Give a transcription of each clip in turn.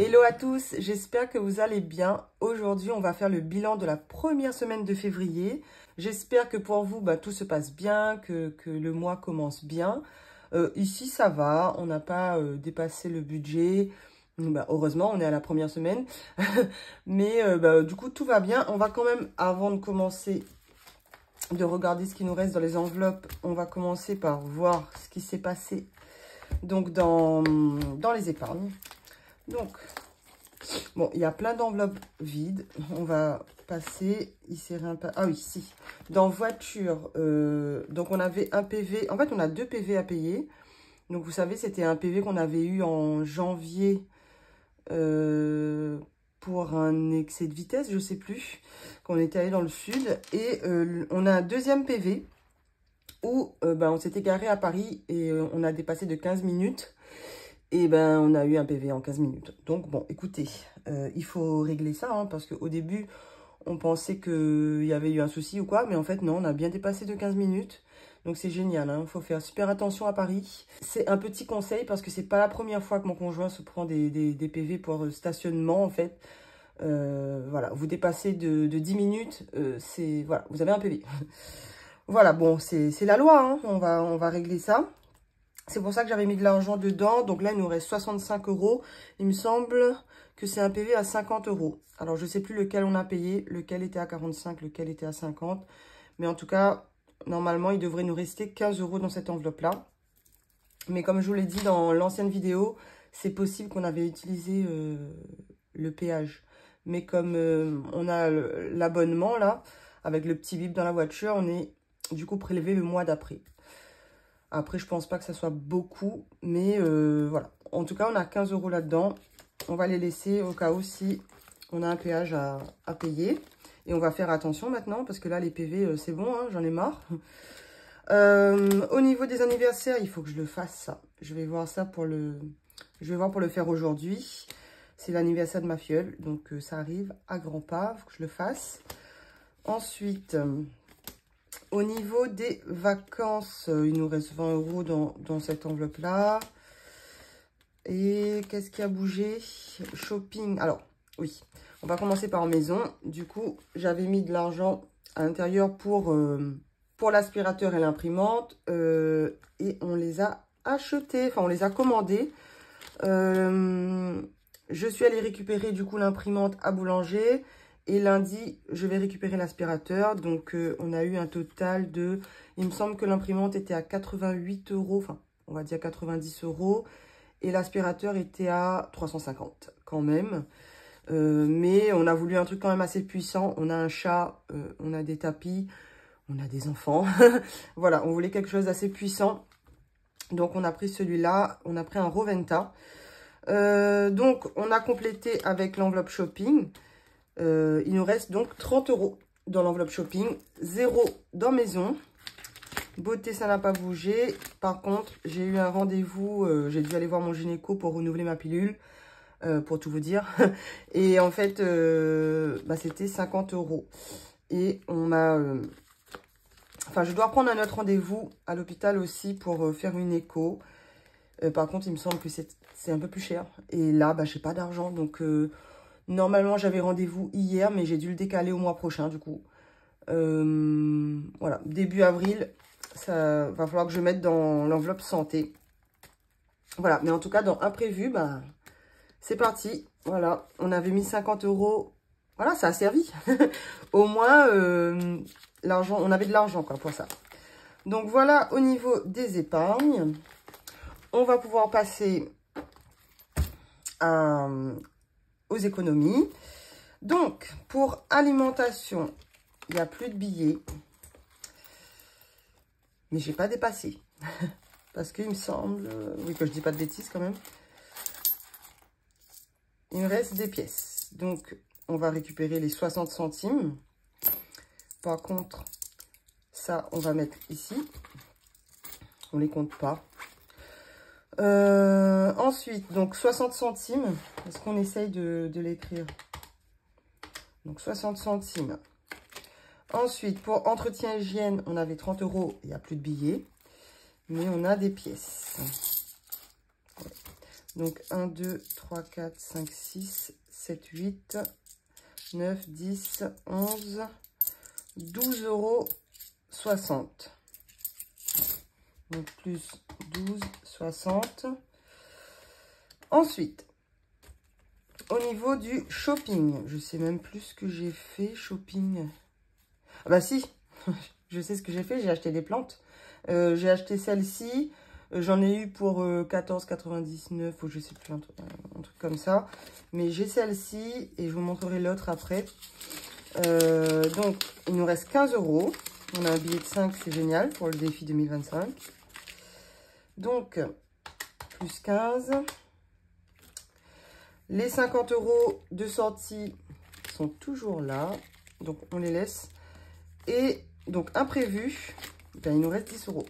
Hello à tous, j'espère que vous allez bien. Aujourd'hui, on va faire le bilan de la première semaine de février. J'espère que pour vous, tout se passe bien, que le mois commence bien. Ici, ça va, on n'a pas dépassé le budget. Heureusement, on est à la première semaine. Mais du coup, tout va bien. On va quand même, avant de commencer de regarder ce qui nous reste dans les enveloppes, on va commencer par voir ce qui s'est passé donc dans les épargnes. Donc, bon, il y a plein d'enveloppes vides. On va passer, ah oui, si. Dans voiture, donc on avait un PV. En fait, on a 2 PV à payer. Donc, vous savez, c'était un PV qu'on avait eu en janvier pour un excès de vitesse, je sais plus, qu'on était allé dans le sud. Et on a un deuxième PV où on s'était garé à Paris et on a dépassé de 15 minutes. Et on a eu un PV en 15 minutes. Donc, bon, écoutez, il faut régler ça, hein, parce qu'au début, on pensait qu'il y avait eu un souci ou quoi. Mais en fait, non, on a bien dépassé de 15 minutes. Donc, c'est génial, hein, faut faire super attention à Paris. C'est un petit conseil parce que c'est pas la première fois que mon conjoint se prend des PV pour stationnement, en fait. Voilà, vous dépassez de 10 minutes, voilà, vous avez un PV. Voilà, bon, c'est la loi, hein, on va régler ça. C'est pour ça que j'avais mis de l'argent dedans. Donc là, il nous reste 65 €. Il me semble que c'est un PV à 50 €. Alors, je ne sais plus lequel on a payé, lequel était à 45, lequel était à 50. Mais en tout cas, normalement, il devrait nous rester 15 € dans cette enveloppe-là. Mais comme je vous l'ai dit dans l'ancienne vidéo, c'est possible qu'on avait utilisé le péage. Mais comme on a l'abonnement là, avec le petit bip dans la voiture, on est du coup prélevé le mois d'après. Après, je pense pas que ça soit beaucoup, mais voilà. En tout cas, on a 15 € là-dedans. On va les laisser au cas où si on a un péage à payer. Et on va faire attention maintenant, parce que là, les PV, c'est bon, hein, j'en ai marre. Au niveau des anniversaires, il faut que je le fasse, ça. Je vais voir ça pour le... Je vais voir pour le faire aujourd'hui. C'est l'anniversaire de ma filleule, donc ça arrive à grands pas, il faut que je le fasse. Ensuite... au niveau des vacances, il nous reste 20 € dans cette enveloppe-là. Et qu'est-ce qui a bougé? Shopping. Alors, oui, on va commencer par maison. Du coup, j'avais mis de l'argent à l'intérieur pour l'aspirateur et l'imprimante. Et on les a achetés, enfin, on les a commandés. Je suis allée récupérer, du coup, l'imprimante à Boulanger. Et lundi, je vais récupérer l'aspirateur. Donc, on a eu un total de... Il me semble que l'imprimante était à 88 €. Enfin, on va dire 90 €. Et l'aspirateur était à 350 quand même. Mais on a voulu un truc quand même assez puissant. On a un chat, on a des tapis, on a des enfants. Voilà, on voulait quelque chose d'assez puissant. Donc, on a pris celui-là. On a pris un Roventa. Donc, on a complété avec l'enveloppe shopping. Il nous reste donc 30 € dans l'enveloppe shopping, 0 dans maison. Beauté, ça n'a pas bougé. Par contre, j'ai eu un rendez-vous, j'ai dû aller voir mon gynéco pour renouveler ma pilule, pour tout vous dire. Et en fait, c'était 50 €. Et on m'a... Enfin, je dois prendre un autre rendez-vous à l'hôpital aussi pour faire une écho. Par contre, il me semble que c'est un peu plus cher. Et là, j'ai pas d'argent, donc... normalement, j'avais rendez-vous hier, mais j'ai dû le décaler au mois prochain, du coup. Voilà, début avril, ça va falloir que je mette dans l'enveloppe santé. Voilà, mais en tout cas, dans imprévu, c'est parti. Voilà, on avait mis 50 €. Voilà, ça a servi. Au moins, l'argent, on avait de l'argent, quoi, pour ça. Donc, voilà, au niveau des épargnes, on va pouvoir passer aux économies. Donc, pour alimentation, il n'y a plus de billets. Mais j'ai pas dépassé. Parce qu'il me semble... oui, que je dis pas de bêtises quand même. Il me reste des pièces. Donc, on va récupérer les 60 centimes. Par contre, ça, on va mettre ici. On les compte pas. Ensuite, donc 60 centimes. Est-ce qu'on essaye de l'écrire? Donc 60 centimes. Ensuite, pour entretien hygiène, on avait 30 €. Il n'y a plus de billets. Mais on a des pièces. Donc 1, 2, 3, 4, 5, 6, 7, 8, 9, 10, 11, 12,60 €. Donc plus 12,60 €. Ensuite, au niveau du shopping, je sais même plus ce que j'ai fait shopping. Ah bah si, je sais ce que j'ai fait, j'ai acheté des plantes. J'ai acheté celle-ci, j'en ai eu pour 14,99 € ou je sais plus, un truc comme ça. Mais j'ai celle-ci et je vous montrerai l'autre après. Donc, il nous reste 15 €. On a un billet de 5, c'est génial pour le défi 2025. Donc, plus 15. Les 50 € de sortie sont toujours là. Donc, on les laisse. Et donc, imprévu, ben, il nous reste 10 €.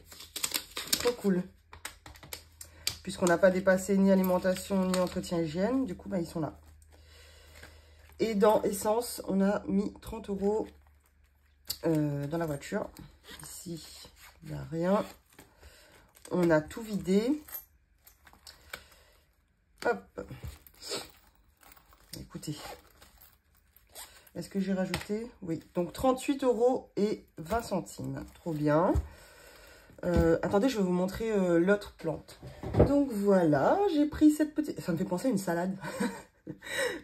Trop cool. Puisqu'on n'a pas dépassé ni alimentation, ni entretien hygiène. Du coup, ben, ils sont là. Et dans essence, on a mis 30 € dans la voiture. Ici, il n'y a rien. On a tout vidé. Hop. Écoutez. Est-ce que j'ai rajouté? Oui. Donc, 38,20 €. Trop bien. Attendez, je vais vous montrer l'autre plante. Donc, voilà. J'ai pris cette petite... Ça me fait penser à une salade.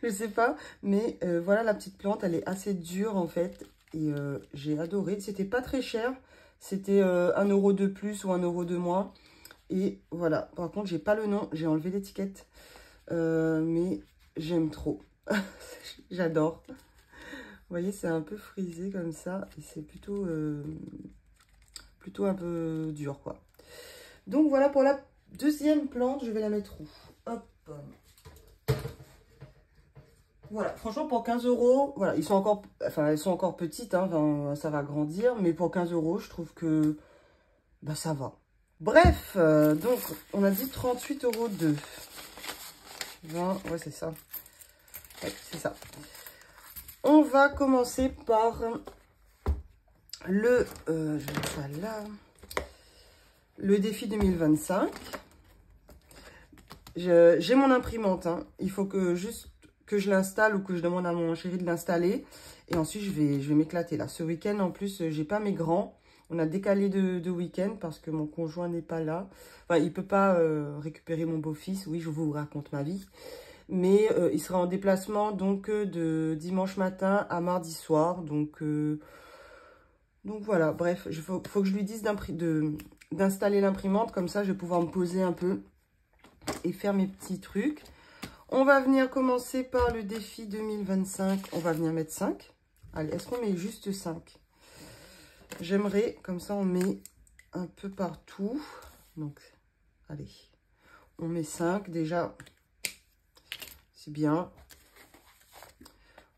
Je sais pas. Mais voilà la petite plante. Elle est assez dure, en fait. Et j'ai adoré. C'était pas très cher. C'était 1 € de plus ou 1 € de moins. Et voilà. Par contre, j'ai pas le nom. J'ai enlevé l'étiquette. Mais j'aime trop. J'adore. Vous voyez, c'est un peu frisé comme ça. Et c'est plutôt un peu dur, quoi. Donc, voilà pour la deuxième plante. Je vais la mettre où? Hop. Voilà, franchement, pour 15 €, voilà, elles sont encore petites, hein, enfin, ça va grandir. Mais pour 15 €, je trouve que bah, ça va. Bref, donc, on a dit 38,02 €. 20, ouais, c'est ça. Ouais, c'est ça. On va commencer par le, je vais mettre ça là, le défi 2025. J'ai mon imprimante, hein. Il faut que juste que je l'installe ou que je demande à mon chéri de l'installer. Et ensuite, je vais m'éclater là. Ce week-end, en plus, j'ai pas mes grands. On a décalé de week-end parce que mon conjoint n'est pas là. Enfin, il peut pas récupérer mon beau-fils. Oui, je vous raconte ma vie. Mais il sera en déplacement donc de dimanche matin à mardi soir. Donc voilà, bref, il faut que je lui dise d'installer l'imprimante. Comme ça, je vais pouvoir me poser un peu et faire mes petits trucs. On va venir commencer par le défi 2025. On va venir mettre 5. Allez, est-ce qu'on met juste 5? J'aimerais, comme ça, on met un peu partout. Donc, allez, on met 5 déjà. C'est bien.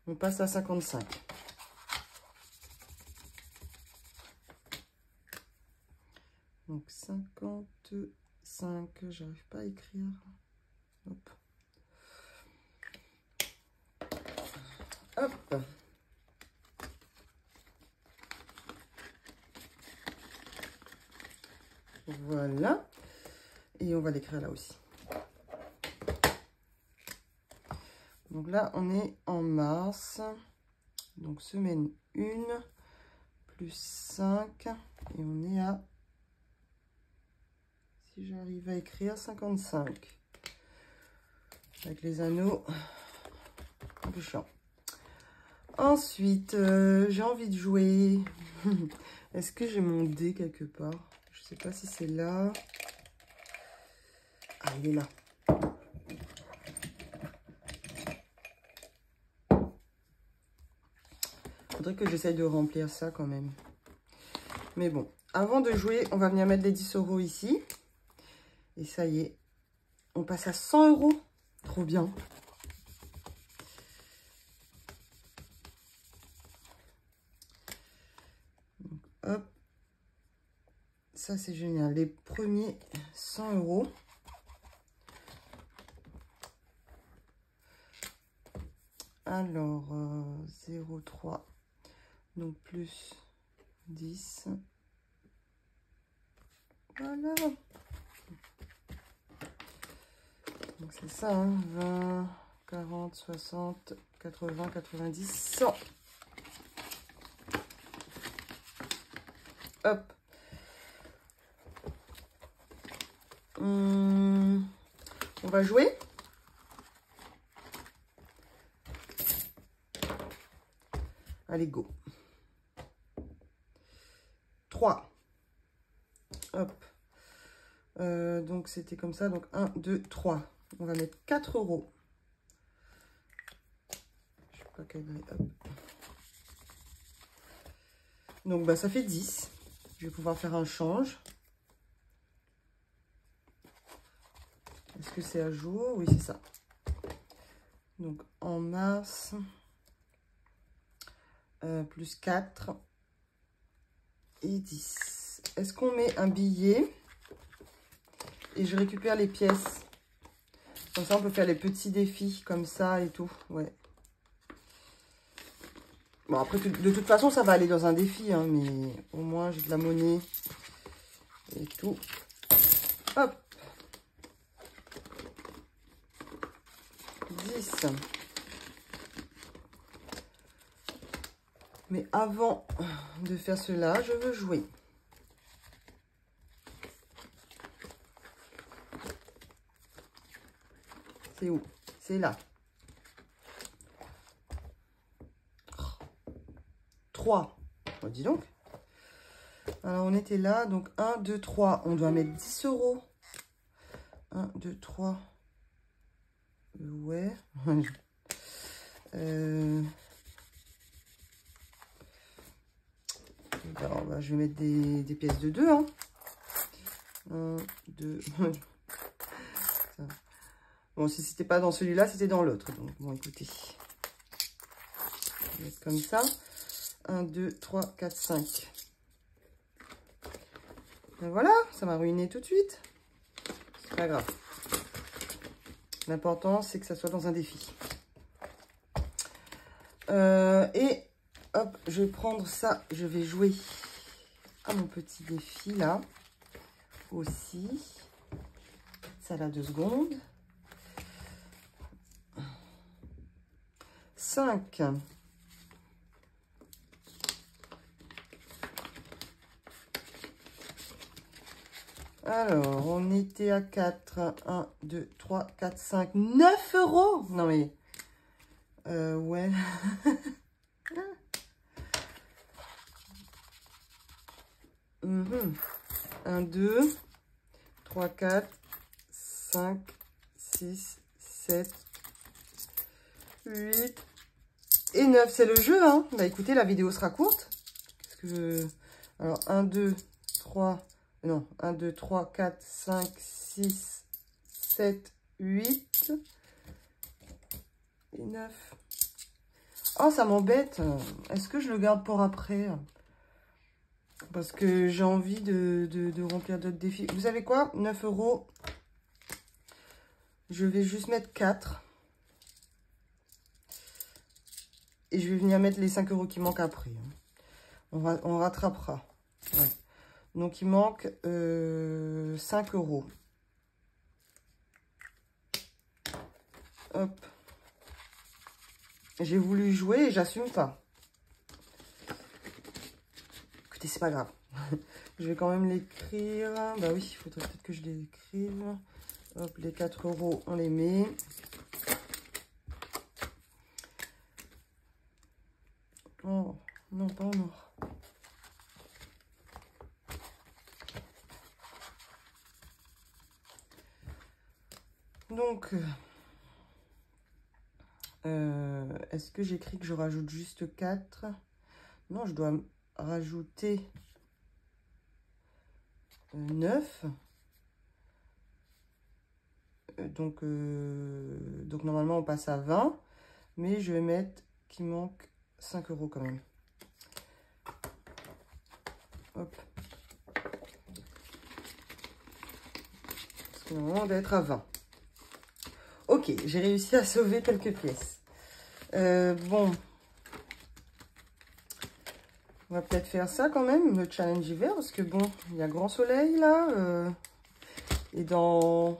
On passe à 55. Donc 55, j'arrive pas à écrire. Hop. Hop. Voilà. Et on va l'écrire là aussi. Donc là, on est en mars. Donc semaine 1, plus 5. Et on est à, si j'arrive à écrire, 55. Avec les anneaux, un peu chiant. Ensuite, j'ai envie de jouer. Est-ce que j'ai mon dé quelque part? Je sais pas si c'est là. Ah, il est là. Faudrait que j'essaye de remplir ça quand même. Mais bon, avant de jouer, on va venir mettre les 10 € ici. Et ça y est, on passe à 100 €. Trop bien. Donc, hop. Ça, c'est génial. Les premiers 100 €. Alors, 0,3. Donc, plus 10. Voilà. Donc c'est ça, hein, 20, 40, 60, 80, 90, 100. Hop. On va jouer. Allez, go. 3. Hop. Donc, c'était comme ça. Donc, 1, 2, 3. On va mettre 4 euros. Je sais pas cadrer. Hop. Donc, bah, ça fait 10. Je vais pouvoir faire un change. Est-ce que c'est à jour? Oui, c'est ça. Donc, en mars, plus 4 et 10. Est-ce qu'on met un billet et je récupère les pièces? Comme ça, on peut faire les petits défis comme ça et tout. Ouais. Bon, après, de toute façon, ça va aller dans un défi, hein, mais au moins, j'ai de la monnaie et tout. Hop. 10. Mais avant de faire cela, je veux jouer. C'est où? C'est là. 3. Oh, dis donc. Alors, on était là. Donc, 1, 2, 3. On doit mettre 10 euros. 1, 2, 3. Ouais. Alors, bah, je vais mettre des pièces de 2. Hein. 1, 2. Bon, si c'était pas dans celui-là, c'était dans l'autre. Donc, bon, écoutez. Je vais mettre comme ça. 1, 2, 3, 4, 5. Et voilà, ça m'a ruiné tout de suite. C'est pas grave. L'important, c'est que ça soit dans un défi. Et hop, je vais prendre ça. Je vais jouer à mon petit défi là. Aussi. Ça là 2 secondes. 5. Alors, on était à 4. 1, 2, 3, 4, 5, 9 euros. Non mais, ouais. 1, 2, 3, 4, 5, 6, 7, 8 et 9. C'est le jeu, hein. Bah écoutez, la vidéo sera courte. Parce que alors, 1, 2, 3... Non, 1, 2, 3, 4, 5, 6, 7, 8 et 9. Oh, ça m'embête. Est-ce que je le garde pour après? Parce que j'ai envie de remplir d'autres défis. Vous savez quoi? 9 euros. Je vais juste mettre 4. Et je vais venir mettre les 5 euros qui manquent après. On rattrapera. Ouais. Donc, il manque 5 euros. Hop. J'ai voulu jouer et j'assume pas. Écoutez, c'est pas grave. Je vais quand même l'écrire. Bah oui, il faudrait peut-être que je l'écrive. Hop, les 4 euros, on les met. Oh, non, pas en or. Donc, est-ce que j'écris que je rajoute juste 4? Non, je dois rajouter 9. Donc, normalement, on passe à 20. Mais je vais mettre qu'il manque 5 euros quand même. Hop. Parce que normalement, on doit être à 20. Ok, j'ai réussi à sauver quelques pièces. Bon. On va peut-être faire ça quand même, le challenge hiver. Parce que bon, il y a grand soleil là. Et dans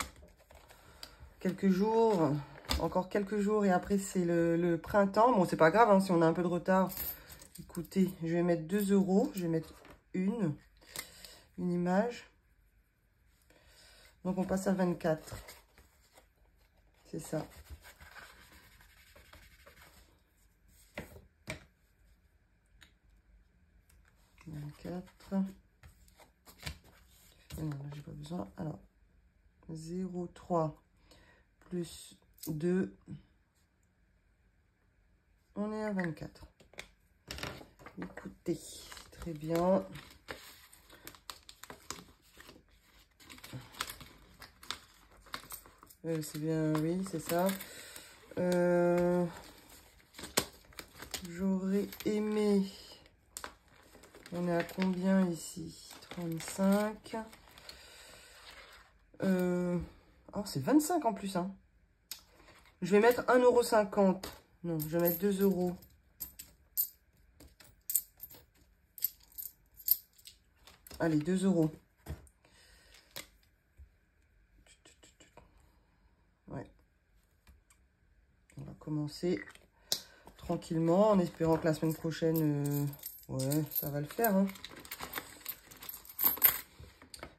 quelques jours, encore quelques jours et après c'est le printemps. Bon, c'est pas grave hein, si on a un peu de retard. Écoutez, je vais mettre 2 €. Je vais mettre une image. Donc on passe à 24. C'est ça. Non, là j'ai pas besoin. Alors 0,3 plus 2, on est à 24. Écoutez, très bien. C'est bien, oui, c'est ça. J'aurais aimé... On est à combien ici? 35. Oh, c'est 25 en plus. Hein. Je vais mettre 1,50 €. Non, je vais mettre 2 €. Allez, 2 €. Ouais. On va commencer tranquillement en espérant que la semaine prochaine... ouais, ça va le faire. Hein.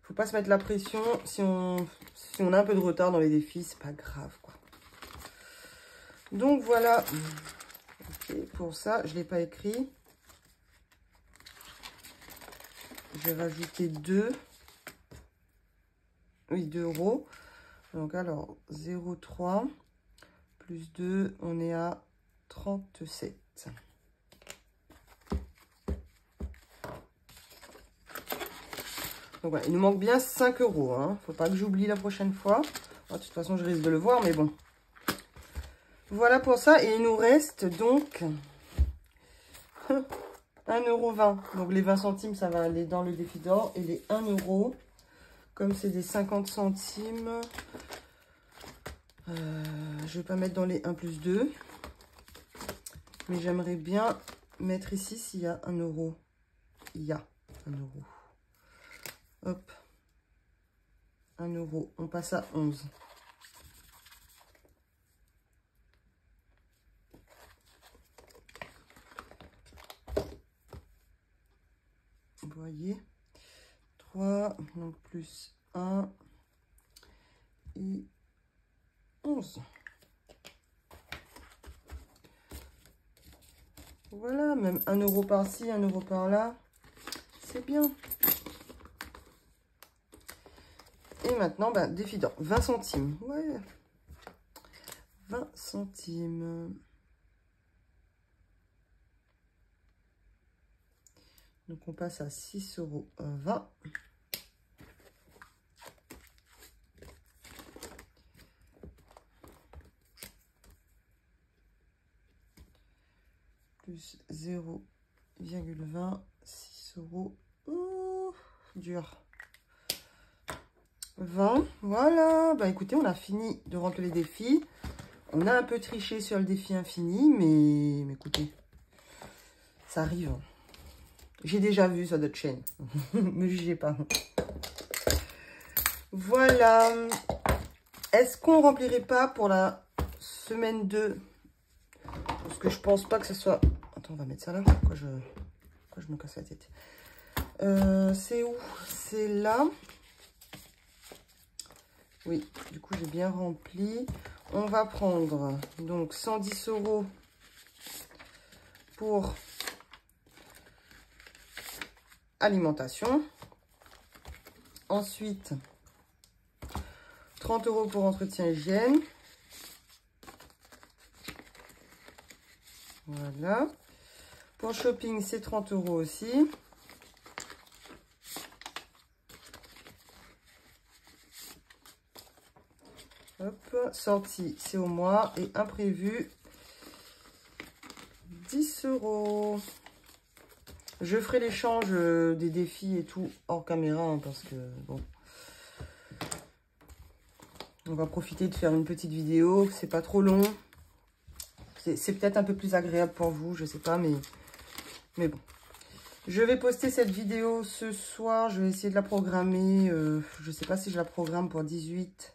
Faut pas se mettre la pression. Si on a un peu de retard dans les défis, c'est pas grave, quoi. Donc, voilà. Okay, pour ça, je l'ai pas écrit. Je vais rajouter 2. Oui, 2 €. Donc, alors, 0,3 plus 2, on est à 37. Donc voilà, il nous manque bien 5 €. Hein. Faut pas que j'oublie la prochaine fois. Oh, de toute façon, je risque de le voir, mais bon. Voilà pour ça. Et il nous reste donc 1,20 €. Donc les 20 centimes, ça va aller dans le défi d'or. Et les 1 €, comme c'est des 50 centimes, je vais pas mettre dans les 1 plus 2. Mais j'aimerais bien mettre ici s'il y a 1 €. Il y a 1 €. Hop. 1 €. On passe à 11. Vous voyez, 3, donc plus 1 et 11. Voilà, même 1 € par-ci, 1 € par-là, c'est bien. Et maintenant, bah, défi d'or, 20 centimes. Ouais, 20 centimes. Donc, on passe à 6,20 €. Plus 0,20, 6 €. Ouh, dur. 20, voilà. Bah écoutez, on a fini de remplir les défis. On a un peu triché sur le défi infini, mais écoutez, ça arrive. J'ai déjà vu sur d'autres chaînes. Ne me jugez pas. Voilà. Est-ce qu'on remplirait pas pour la semaine 2? Parce que je pense pas que ce soit... Attends, on va mettre ça là. Pourquoi je me casse la tête? C'est où? C'est là. Oui, du coup, j'ai bien rempli. On va prendre donc 110 € pour alimentation. Ensuite, 30 € pour entretien hygiène. Voilà. Pour shopping, c'est 30 € aussi. Hop, sortie, c'est au mois. Et imprévu, 10 €. Je ferai l'échange des défis et tout hors caméra, hein, parce que, bon, on va profiter de faire une petite vidéo. C'est pas trop long. C'est peut-être un peu plus agréable pour vous, je sais pas, mais bon. Je vais poster cette vidéo ce soir. Je vais essayer de la programmer. Je sais pas si je la programme pour 18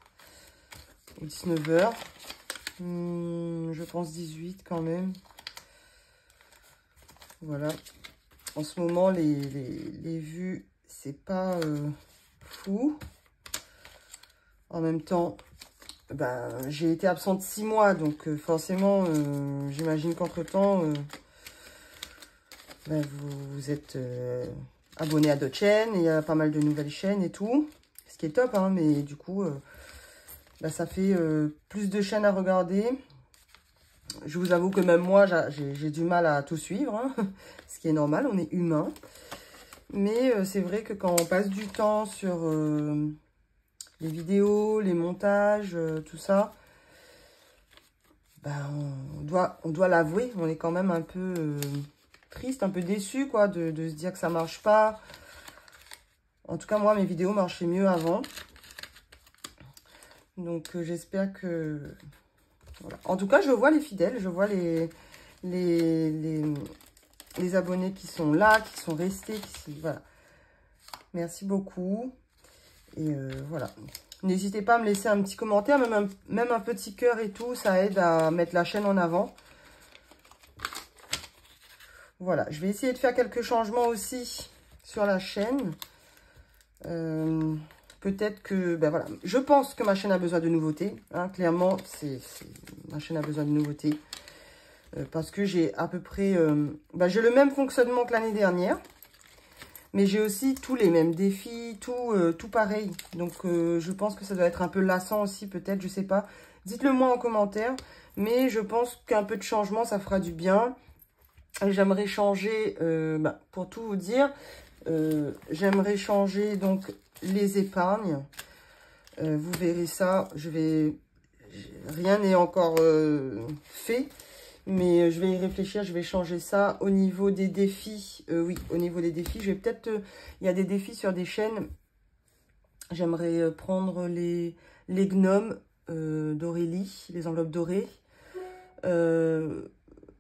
ou 19h. Je pense 18 quand même. Voilà. En ce moment, les vues, c'est pas fou. En même temps, ben, j'ai été absente 6 mois, donc forcément, j'imagine qu'entre-temps, ben, vous êtes abonné à d'autres chaînes, il y a pas mal de nouvelles chaînes et tout, ce qui est top, hein, mais du coup, ben, ça fait plus de chaînes à regarder. Je vous avoue que même moi, j'ai du mal à tout suivre, hein, ce qui est normal, on est humain. Mais c'est vrai que quand on passe du temps sur les vidéos, les montages, tout ça, ben, on doit l'avouer, on est quand même un peu triste, un peu déçu, quoi, de se dire que ça marche pas. En tout cas, moi, mes vidéos marchaient mieux avant. Donc, j'espère que... Voilà. En tout cas, je vois les fidèles, je vois les abonnés qui sont là, qui sont restés. Voilà. Merci beaucoup. Et voilà. N'hésitez pas à me laisser un petit commentaire, même un petit cœur et tout. Ça aide à mettre la chaîne en avant. Voilà. Je vais essayer de faire quelques changements aussi sur la chaîne. Peut-être que, ben voilà, je pense que ma chaîne a besoin de nouveautés. Hein, clairement, ma chaîne a besoin de nouveautés. Parce que j'ai à peu près... ben, j'ai le même fonctionnement que l'année dernière. Mais j'ai aussi tous les mêmes défis, tout pareil. Donc, je pense que ça doit être un peu lassant aussi, peut-être, je sais pas. Dites-le moi en commentaire. Mais je pense qu'un peu de changement, ça fera du bien. J'aimerais changer, ben, pour tout vous dire... j'aimerais changer donc les épargnes. Vous verrez ça. Rien n'est encore fait, mais je vais y réfléchir. Je vais changer ça au niveau des défis. Oui, au niveau des défis, je vais peut-être... il y a des défis sur des chaînes. J'aimerais prendre les gnomes d'Aurélie, les enveloppes dorées.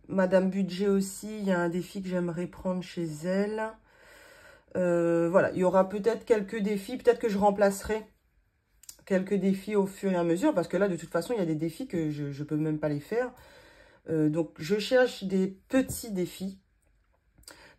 Madame Budget aussi, il y a un défi que j'aimerais prendre chez elle. Voilà, il y aura peut-être quelques défis, peut-être que je remplacerai quelques défis au fur et à mesure, parce que là, de toute façon, il y a des défis que je ne peux même pas les faire. Donc, je cherche des petits défis.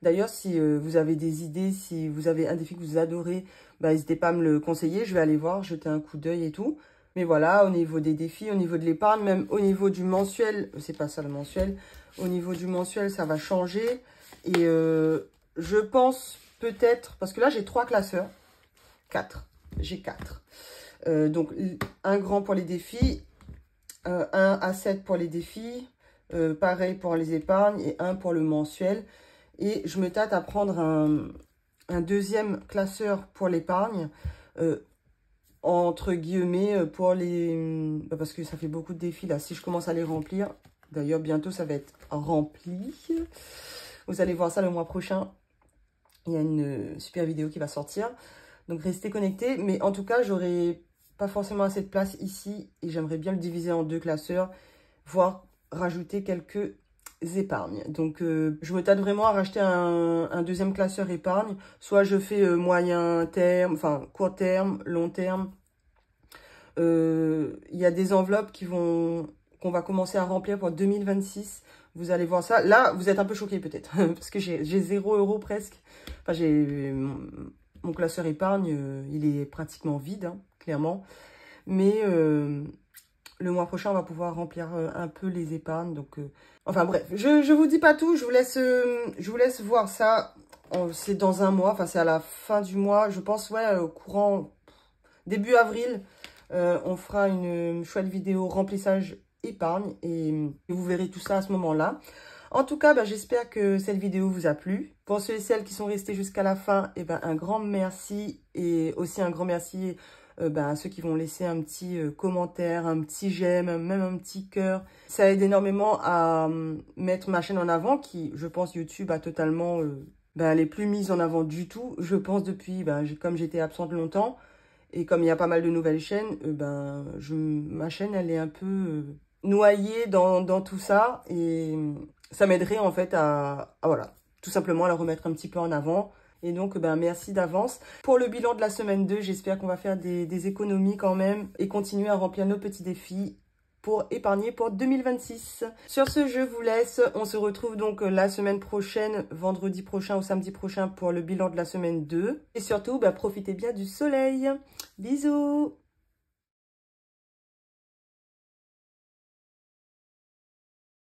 D'ailleurs, si vous avez des idées, si vous avez un défi que vous adorez, bah, n'hésitez pas à me le conseiller, je vais aller voir, jeter un coup d'œil et tout. Mais voilà, au niveau des défis, au niveau de l'épargne, même au niveau du mensuel, c'est pas ça le mensuel, au niveau du mensuel, ça va changer. Et je pense... peut-être, parce que là, j'ai 3 classeurs. 4. J'ai 4. Donc, un grand pour les défis. Un A7 pour les défis. Pareil pour les épargnes. Et un pour le mensuel. Et je me tâte à prendre un deuxième classeur pour l'épargne. Entre guillemets, pour les... parce que ça fait beaucoup de défis, là. Si je commence à les remplir... D'ailleurs, bientôt, ça va être rempli. Vous allez voir ça le mois prochain. Il y a une super vidéo qui va sortir. Donc, restez connectés. Mais en tout cas, j'aurai pas forcément assez de place ici. Et j'aimerais bien le diviser en 2 classeurs. Voire rajouter quelques épargnes. Donc, je me tâte vraiment à racheter un deuxième classeur épargne. Soit je fais moyen terme, enfin court terme, long terme. Il y a des enveloppes qu'on va commencer à remplir pour 2026. Vous allez voir ça. Là, vous êtes un peu choqués peut-être. Parce que j'ai 0 € presque. Enfin, j'ai mon classeur épargne, il est pratiquement vide, hein, clairement. Mais le mois prochain, on va pouvoir remplir un peu les épargnes. Donc, enfin bref, je vous dis pas tout. Je vous laisse voir ça. C'est dans un mois. Enfin, c'est à la fin du mois. Je pense, ouais, au courant début avril, on fera une chouette vidéo remplissage épargne. Et vous verrez tout ça à ce moment-là. En tout cas, bah, j'espère que cette vidéo vous a plu. Pour ceux et celles qui sont restés jusqu'à la fin, eh ben, un grand merci. Et aussi un grand merci à ceux qui vont laisser un petit commentaire, un petit j'aime, même un petit cœur. Ça aide énormément à mettre ma chaîne en avant, qui, je pense, YouTube a totalement... elle est plus mise en avant du tout. Je pense depuis, comme j'étais absente longtemps, et comme il y a pas mal de nouvelles chaînes, ma chaîne, elle est un peu noyée dans tout ça. Et... ça m'aiderait en fait à, voilà, tout simplement à la remettre un petit peu en avant. Et donc, ben, merci d'avance. Pour le bilan de la semaine 2, j'espère qu'on va faire des économies quand même et continuer à remplir nos petits défis pour épargner pour 2026. Sur ce, je vous laisse. On se retrouve donc la semaine prochaine, vendredi prochain ou samedi prochain pour le bilan de la semaine 2. Et surtout, ben, profitez bien du soleil. Bisous!